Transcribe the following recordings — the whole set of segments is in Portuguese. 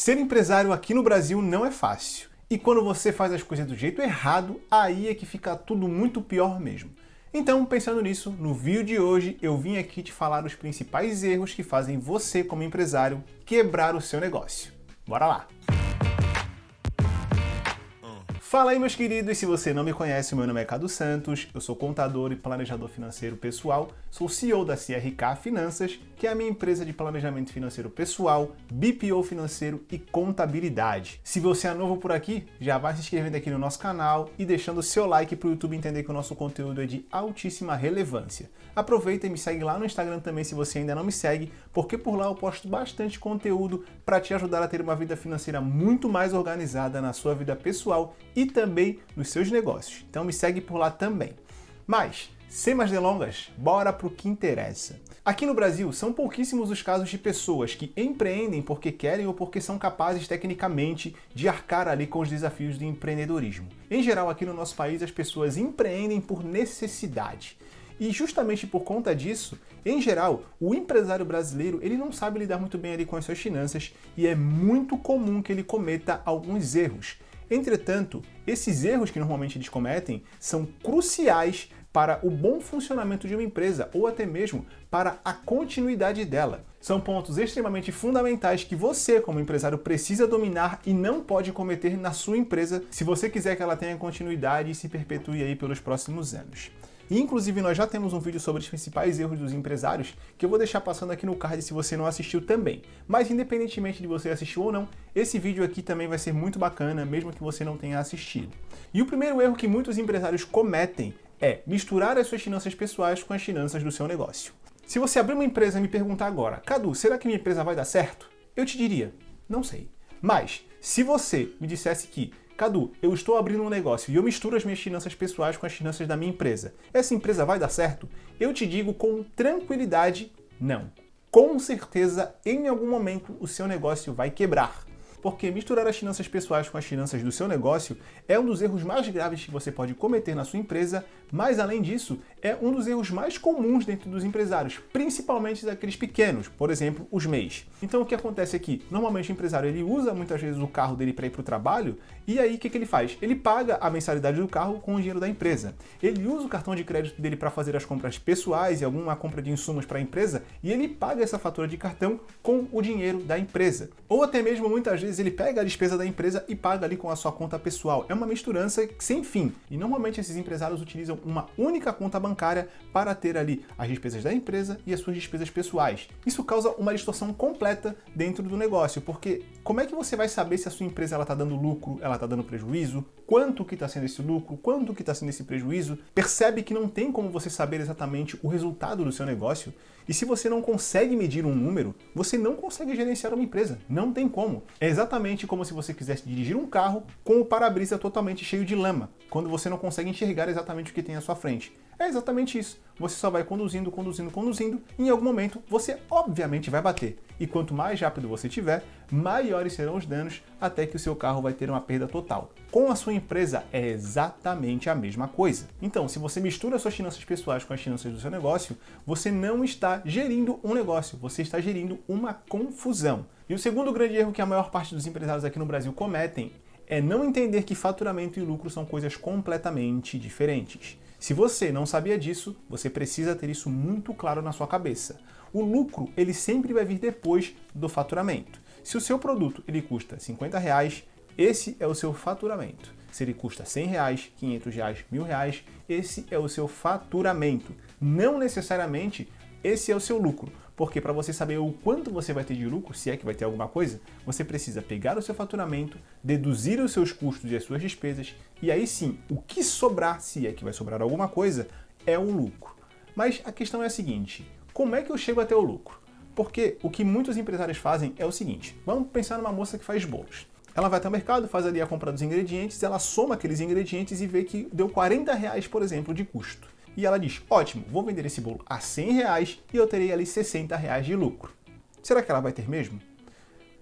Ser empresário aqui no Brasil não é fácil. E quando você faz as coisas do jeito errado, aí é que fica tudo muito pior mesmo. Então, pensando nisso, no vídeo de hoje eu vim aqui te falar os principais erros que fazem você, como empresário, quebrar o seu negócio. Bora lá! Fala aí, meus queridos, se você não me conhece, meu nome é Cadu Santos, eu sou contador e planejador financeiro pessoal, sou CEO da CRK Finanças, que é a minha empresa de planejamento financeiro pessoal, BPO financeiro e contabilidade. Se você é novo por aqui, já vai se inscrevendo aqui no nosso canal e deixando o seu like para o YouTube entender que o nosso conteúdo é de altíssima relevância. Aproveita e me segue lá no Instagram também se você ainda não me segue, porque por lá eu posto bastante conteúdo para te ajudar a ter uma vida financeira muito mais organizada na sua vida pessoal e também nos seus negócios. Então me segue por lá também. Mas, sem mais delongas, bora pro que interessa. Aqui no Brasil, são pouquíssimos os casos de pessoas que empreendem porque querem ou porque são capazes tecnicamente de arcar ali com os desafios do empreendedorismo. Em geral, aqui no nosso país, as pessoas empreendem por necessidade. E justamente por conta disso, em geral, o empresário brasileiro ele não sabe lidar muito bem ali com as suas finanças e é muito comum que ele cometa alguns erros. Entretanto, esses erros que normalmente eles cometem são cruciais para o bom funcionamento de uma empresa ou até mesmo para a continuidade dela. São pontos extremamente fundamentais que você, como empresário, precisa dominar e não pode cometer na sua empresa se você quiser que ela tenha continuidade e se perpetue aí pelos próximos anos. E, inclusive, nós já temos um vídeo sobre os principais erros dos empresários que eu vou deixar passando aqui no card se você não assistiu também. Mas, independentemente de você assistir ou não, esse vídeo aqui também vai ser muito bacana, mesmo que você não tenha assistido. E o primeiro erro que muitos empresários cometem é misturar as suas finanças pessoais com as finanças do seu negócio. Se você abrir uma empresa e me perguntar agora, Cadu, será que minha empresa vai dar certo? Eu te diria, não sei. Mas, se você me dissesse que Cadu, eu estou abrindo um negócio e eu misturo as minhas finanças pessoais com as finanças da minha empresa. Essa empresa vai dar certo? Eu te digo com tranquilidade, não. Com certeza, em algum momento, o seu negócio vai quebrar. Porque misturar as finanças pessoais com as finanças do seu negócio é um dos erros mais graves que você pode cometer na sua empresa, mas além disso, é um dos erros mais comuns dentro dos empresários, principalmente daqueles pequenos, por exemplo, os MEIs. Então o que acontece aqui? Normalmente o empresário ele usa muitas vezes o carro dele para ir para o trabalho, e aí o que ele faz? Ele paga a mensalidade do carro com o dinheiro da empresa. Ele usa o cartão de crédito dele para fazer as compras pessoais e alguma compra de insumos para a empresa, e ele paga essa fatura de cartão com o dinheiro da empresa. Ou até mesmo muitas vezes ele pega a despesa da empresa e paga ali com a sua conta pessoal. É uma misturança sem fim. E normalmente esses empresários utilizam uma única conta bancária para ter ali as despesas da empresa e as suas despesas pessoais. Isso causa uma distorção completa dentro do negócio, porque como é que você vai saber se a sua empresa está dando lucro, ela está dando prejuízo, quanto que está sendo esse lucro, quanto que está sendo esse prejuízo? Percebe que não tem como você saber exatamente o resultado do seu negócio? E se você não consegue medir um número, você não consegue gerenciar uma empresa. Não tem como. É exatamente como se você quisesse dirigir um carro com o para-brisa totalmente cheio de lama, quando você não consegue enxergar exatamente o que tem à sua frente. É exatamente isso. Você só vai conduzindo, e em algum momento você obviamente vai bater. E quanto mais rápido você tiver, maiores serão os danos até que o seu carro vai ter uma perda total. Com a sua empresa é exatamente a mesma coisa. Então, se você mistura suas finanças pessoais com as finanças do seu negócio, você não está gerindo um negócio, você está gerindo uma confusão. E o segundo grande erro que a maior parte dos empresários aqui no Brasil cometem é não entender que faturamento e lucro são coisas completamente diferentes. Se você não sabia disso, você precisa ter isso muito claro na sua cabeça. O lucro, ele sempre vai vir depois do faturamento. Se o seu produto ele custa R$50, esse é o seu faturamento. Se ele custa R$100, R$500, R$1.000, esse é o seu faturamento. Não necessariamente esse é o seu lucro. Porque para você saber o quanto você vai ter de lucro, se é que vai ter alguma coisa, você precisa pegar o seu faturamento, deduzir os seus custos e as suas despesas, e aí sim, o que sobrar, se é que vai sobrar alguma coisa, é o lucro. Mas a questão é a seguinte, como é que eu chego até o lucro? Porque o que muitos empresários fazem é o seguinte, vamos pensar numa moça que faz bolos. Ela vai até o mercado, faz ali a compra dos ingredientes, ela soma aqueles ingredientes e vê que deu R$40, por exemplo, de custo. E ela diz, ótimo, vou vender esse bolo a R$100 e eu terei ali R$60 de lucro. Será que ela vai ter mesmo?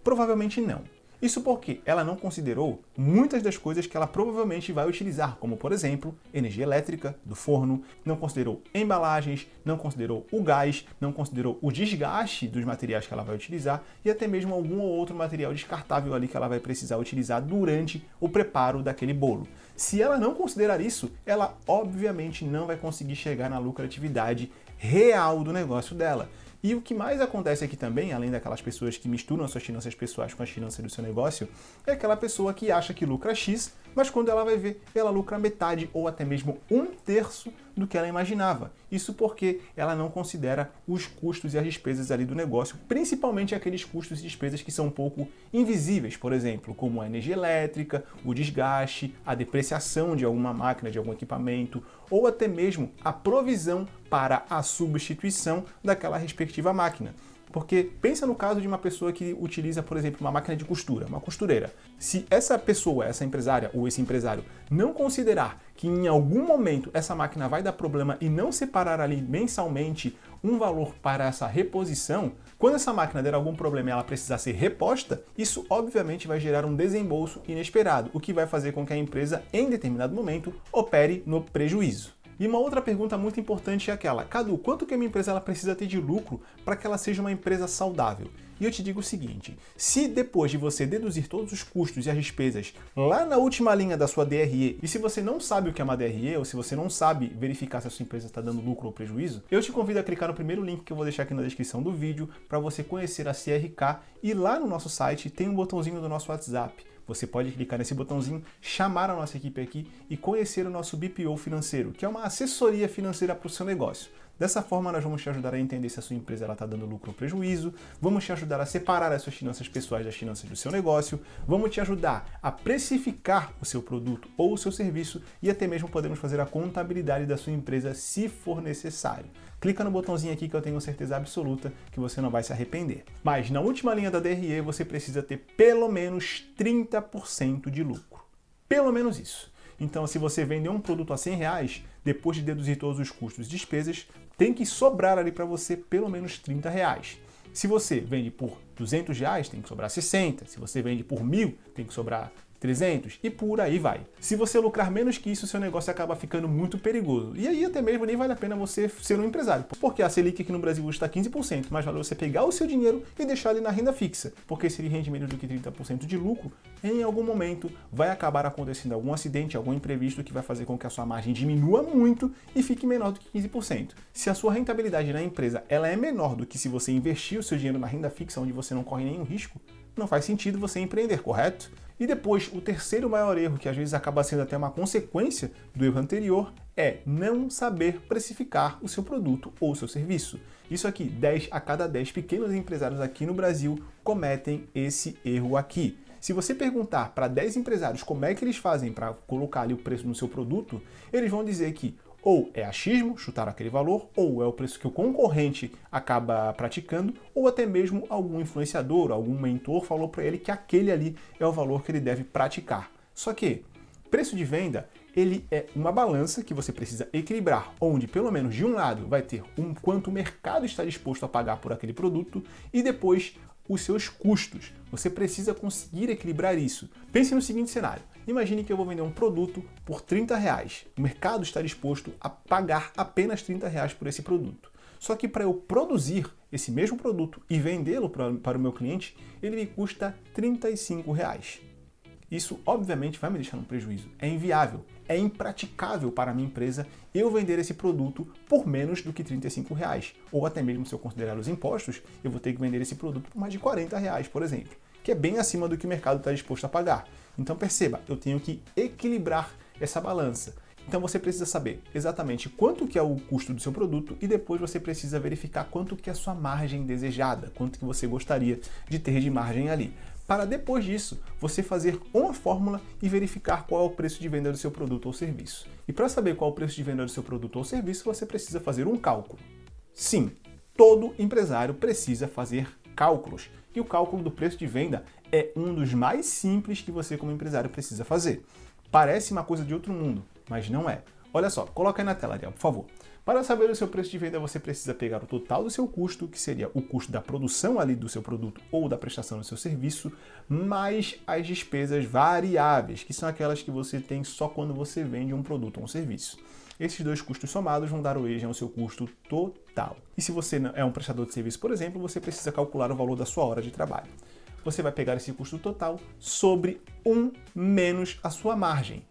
Provavelmente não. Isso porque ela não considerou muitas das coisas que ela provavelmente vai utilizar, como por exemplo, energia elétrica do forno, não considerou embalagens, não considerou o gás, não considerou o desgaste dos materiais que ela vai utilizar e até mesmo algum ou outro material descartável ali que ela vai precisar utilizar durante o preparo daquele bolo. Se ela não considerar isso, ela obviamente não vai conseguir chegar na lucratividade real do negócio dela. E o que mais acontece aqui também, além daquelas pessoas que misturam as suas finanças pessoais com as finanças do seu negócio, é aquela pessoa que acha que lucra X, mas quando ela vai ver, ela lucra metade ou até mesmo 1/3 do que ela imaginava. Isso porque ela não considera os custos e as despesas ali do negócio, principalmente aqueles custos e despesas que são um pouco invisíveis, por exemplo, como a energia elétrica, o desgaste, a depreciação de alguma máquina, de algum equipamento, ou até mesmo a provisão para a substituição daquela respectiva máquina. Porque pensa no caso de uma pessoa que utiliza, por exemplo, uma máquina de costura, uma costureira. Se essa pessoa, essa empresária ou esse empresário não considerar que em algum momento essa máquina vai dar problema e não separar ali mensalmente um valor para essa reposição, quando essa máquina der algum problema e ela precisar ser reposta, isso obviamente vai gerar um desembolso inesperado, o que vai fazer com que a empresa, em determinado momento, opere no prejuízo. E uma outra pergunta muito importante é aquela: Cadu, quanto que a minha empresa ela precisa ter de lucro para que ela seja uma empresa saudável? E eu te digo o seguinte, se depois de você deduzir todos os custos e as despesas lá na última linha da sua DRE, e se você não sabe o que é uma DRE, ou se você não sabe verificar se a sua empresa está dando lucro ou prejuízo, eu te convido a clicar no primeiro link que eu vou deixar aqui na descrição do vídeo para você conhecer a CRK, e lá no nosso site tem um botãozinho do nosso WhatsApp. Você pode clicar nesse botãozinho, chamar a nossa equipe aqui e conhecer o nosso BPO financeiro, que é uma assessoria financeira para o seu negócio. Dessa forma, nós vamos te ajudar a entender se a sua empresa está dando lucro ou prejuízo, vamos te ajudar a separar as suas finanças pessoais das finanças do seu negócio, vamos te ajudar a precificar o seu produto ou o seu serviço e até mesmo podemos fazer a contabilidade da sua empresa se for necessário. Clica no botãozinho aqui que eu tenho certeza absoluta que você não vai se arrepender. Mas na última linha da DRE você precisa ter pelo menos 30% de lucro. Pelo menos isso. Então, se você vender um produto a R$100, depois de deduzir todos os custos e despesas, tem que sobrar ali para você pelo menos R$30. Se você vende por R$200, tem que sobrar 60. Se você vende por 1.000, tem que sobrar 300 e por aí vai. Se você lucrar menos que isso, seu negócio acaba ficando muito perigoso. E aí até mesmo nem vale a pena você ser um empresário. Porque a Selic aqui no Brasil está 15%, mas vale você pegar o seu dinheiro e deixar ele na renda fixa. Porque se ele rende menos do que 30% de lucro, em algum momento vai acabar acontecendo algum acidente, algum imprevisto que vai fazer com que a sua margem diminua muito e fique menor do que 15%. Se a sua rentabilidade na empresa ela é menor do que se você investir o seu dinheiro na renda fixa, onde você não corre nenhum risco, não faz sentido você empreender, correto? E depois, o terceiro maior erro, que às vezes acaba sendo até uma consequência do erro anterior, é não saber precificar o seu produto ou o seu serviço. Isso aqui, 10 a cada 10 pequenos empresários aqui no Brasil cometem esse erro aqui. Se você perguntar para 10 empresários como é que eles fazem para colocar ali o preço no seu produto, eles vão dizer que ou é achismo, chutar aquele valor, ou é o preço que o concorrente acaba praticando, ou até mesmo algum influenciador, algum mentor falou para ele que aquele ali é o valor que ele deve praticar. Só que preço de venda, ele é uma balança que você precisa equilibrar, onde pelo menos de um lado vai ter quanto o mercado está disposto a pagar por aquele produto e depois os seus custos. Você precisa conseguir equilibrar isso. Pense no seguinte cenário. Imagine que eu vou vender um produto por R$30. O mercado está disposto a pagar apenas R$30 por esse produto. Só que para eu produzir esse mesmo produto e vendê-lo para o meu cliente, ele me custa R$35. Isso, obviamente, vai me deixar num prejuízo. É inviável, é impraticável para a minha empresa eu vender esse produto por menos do que R$35. Ou até mesmo, se eu considerar os impostos, eu vou ter que vender esse produto por mais de R$40, por exemplo, que é bem acima do que o mercado está disposto a pagar. Então perceba, eu tenho que equilibrar essa balança. Então você precisa saber exatamente quanto que é o custo do seu produto e depois você precisa verificar quanto que é a sua margem desejada, quanto que você gostaria de ter de margem ali. Para depois disso, você fazer uma fórmula e verificar qual é o preço de venda do seu produto ou serviço. E para saber qual é o preço de venda do seu produto ou serviço, você precisa fazer um cálculo. Sim, todo empresário precisa fazer cálculos. E o cálculo do preço de venda é um dos mais simples que você como empresário precisa fazer. Parece uma coisa de outro mundo, mas não é. Olha só, coloca aí na tela, Ariel, por favor. Para saber o seu preço de venda, você precisa pegar o total do seu custo, que seria o custo da produção ali do seu produto ou da prestação do seu serviço, mais as despesas variáveis, que são aquelas que você tem só quando você vende um produto ou um serviço. Esses dois custos somados vão dar origem ao seu custo total. E se você é um prestador de serviço, por exemplo, você precisa calcular o valor da sua hora de trabalho. Você vai pegar esse custo total sobre 1 menos a sua margem.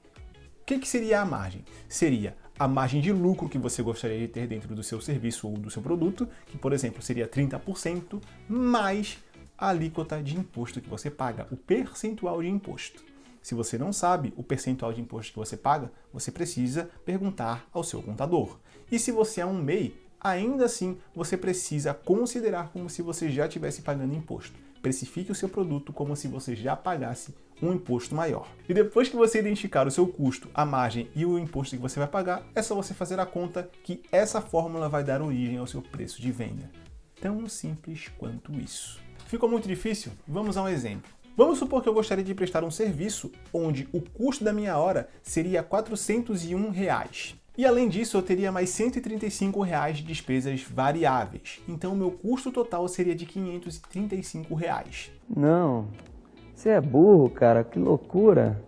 O que seria a margem? Seria a margem de lucro que você gostaria de ter dentro do seu serviço ou do seu produto, que, por exemplo, seria 30%, mais a alíquota de imposto que você paga, o percentual de imposto. Se você não sabe o percentual de imposto que você paga, você precisa perguntar ao seu contador. E se você é um MEI, ainda assim você precisa considerar como se você já estivesse pagando imposto. Precifique o seu produto como se você já pagasse um imposto maior. E depois que você identificar o seu custo, a margem e o imposto que você vai pagar, é só você fazer a conta que essa fórmula vai dar origem ao seu preço de venda. Tão simples quanto isso. Ficou muito difícil? Vamos a um exemplo. Vamos supor que eu gostaria de prestar um serviço onde o custo da minha hora seria R$ 401. E além disso, eu teria mais R$ 135 de despesas variáveis. Então, o meu custo total seria de R$ 535. Não, você é burro, cara, que loucura.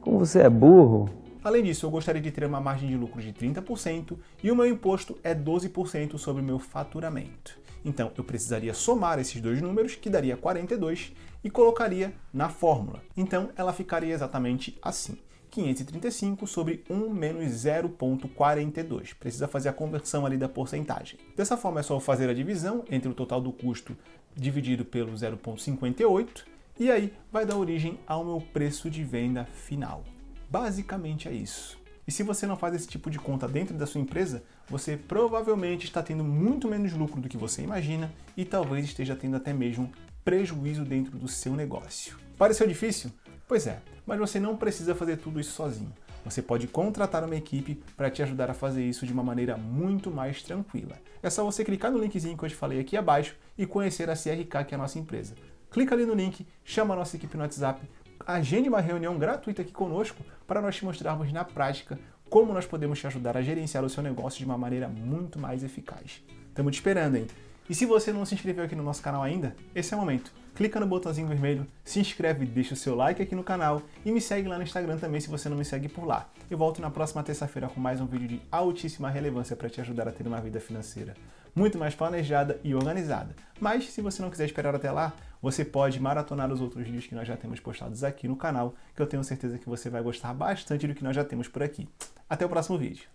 Como você é burro. Além disso, eu gostaria de ter uma margem de lucro de 30% e o meu imposto é 12% sobre o meu faturamento. Então, eu precisaria somar esses dois números, que daria 42, e colocaria na fórmula. Então, ela ficaria exatamente assim. 535 sobre 1 menos 0,42. Precisa fazer a conversão ali da porcentagem. Dessa forma, é só fazer a divisão entre o total do custo dividido pelo 0,58 e aí vai dar origem ao meu preço de venda final. Basicamente é isso. E se você não faz esse tipo de conta dentro da sua empresa, você provavelmente está tendo muito menos lucro do que você imagina e talvez esteja tendo até mesmo prejuízo dentro do seu negócio. Pareceu difícil? Pois é, mas você não precisa fazer tudo isso sozinho. Você pode contratar uma equipe para te ajudar a fazer isso de uma maneira muito mais tranquila. É só você clicar no linkzinho que eu te falei aqui abaixo e conhecer a CRK, que é a nossa empresa. Clica ali no link, chama a nossa equipe no WhatsApp, agende uma reunião gratuita aqui conosco para nós te mostrarmos na prática como nós podemos te ajudar a gerenciar o seu negócio de uma maneira muito mais eficaz. Estamos te esperando, hein? E se você não se inscreveu aqui no nosso canal ainda, esse é o momento. Clica no botãozinho vermelho, se inscreve, deixa o seu like aqui no canal e me segue lá no Instagram também se você não me segue por lá. Eu volto na próxima terça-feira com mais um vídeo de altíssima relevância para te ajudar a ter uma vida financeira muito mais planejada e organizada. Mas se você não quiser esperar até lá, você pode maratonar os outros vídeos que nós já temos postados aqui no canal, que eu tenho certeza que você vai gostar bastante do que nós já temos por aqui. Até o próximo vídeo.